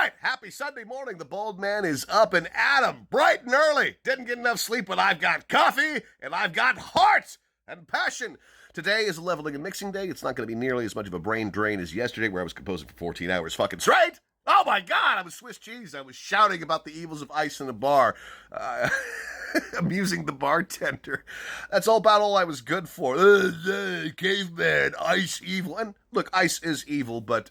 right, happy Sunday morning. The bald man is up and at 'em, bright and early. Didn't get enough sleep, but I've got coffee and I've got heart and passion. Today is a leveling and mixing day. It's not going to be nearly as much of a brain drain as yesterday, where I was composing for 14 hours fucking straight. Oh my God, I was Swiss cheese. I was shouting about the evils of ice in a bar, amusing the bartender. That's about all I was good for. Caveman, ice evil. And look, ice is evil, but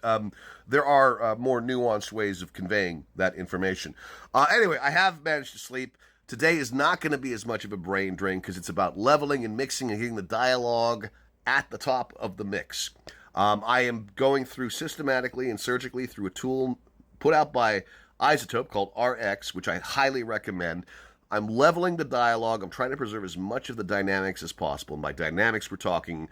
there are more nuanced ways of conveying that information. Anyway, I have managed to sleep. Today is not going to be as much of a brain drain because it's about leveling and mixing and getting the dialogue at the top of the mix. I am going through systematically and surgically through a tool put out by iZotope called RX, which I highly recommend. I'm leveling the dialogue. I'm trying to preserve as much of the dynamics as possible. And by dynamics, we're talking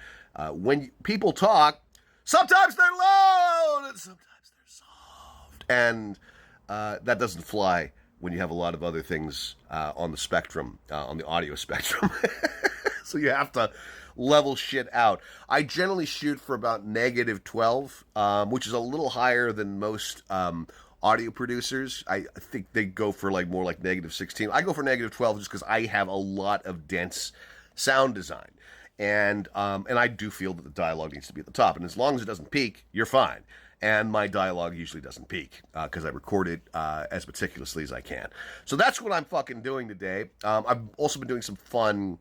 when people talk, sometimes they're loud and sometimes they're soft. And that doesn't fly when you have a lot of other things on the spectrum, on the audio spectrum. So you have to level shit out. I generally shoot for about -12, which is a little higher than most audio producers. I think they go for more like -16. I go for -12 just because I have a lot of dense sound design. And I do feel that the dialogue needs to be at the top. And as long as it doesn't peak, you're fine. And my dialogue usually doesn't peak because I record it as meticulously as I can. So that's what I'm fucking doing today. I've also been doing some fun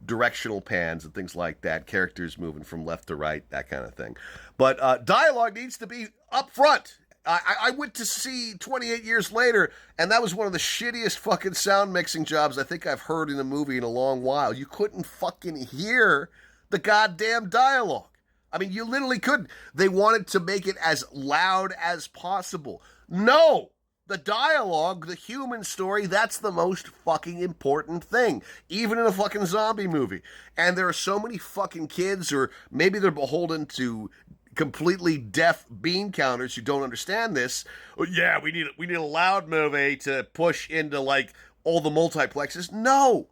directional pans and things like that, characters moving from left to right, that kind of thing. But dialogue needs to be up front. I went to see 28 Years Later, and that was one of the shittiest fucking sound mixing jobs I think I've heard in a movie in a long while. You couldn't fucking hear the goddamn dialogue. I mean, you literally couldn't. They wanted to make it as loud as possible. No! The dialogue, the human story, that's the most fucking important thing. Even in a fucking zombie movie. And there are so many fucking kids, or maybe they're beholden to completely deaf bean counters who don't understand this. Oh, yeah, we need a loud movie to push into, all the multiplexes. No,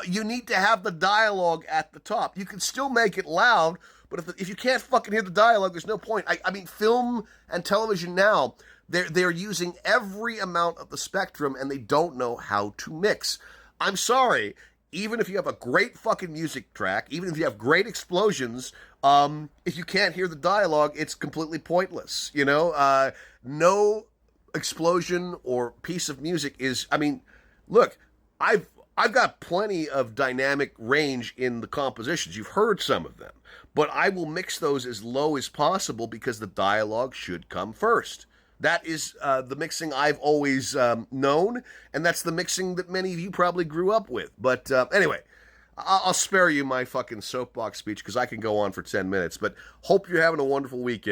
you need to have the dialogue at the top. You can still make it loud, but if you can't fucking hear the dialogue, there's no point. I mean, film and television now, they're using every amount of the spectrum, and they don't know how to mix. I'm sorry, even if you have a great fucking music track, even if you have great explosions, if you can't hear the dialogue, it's completely pointless. No explosion or piece of music is. I mean, look, I've got plenty of dynamic range in the compositions. You've heard some of them. But I will mix those as low as possible because the dialogue should come first. That is the mixing I've always known, and that's the mixing that many of you probably grew up with. But anyway, I'll spare you my fucking soapbox speech because I can go on for 10 minutes. But hope you're having a wonderful weekend.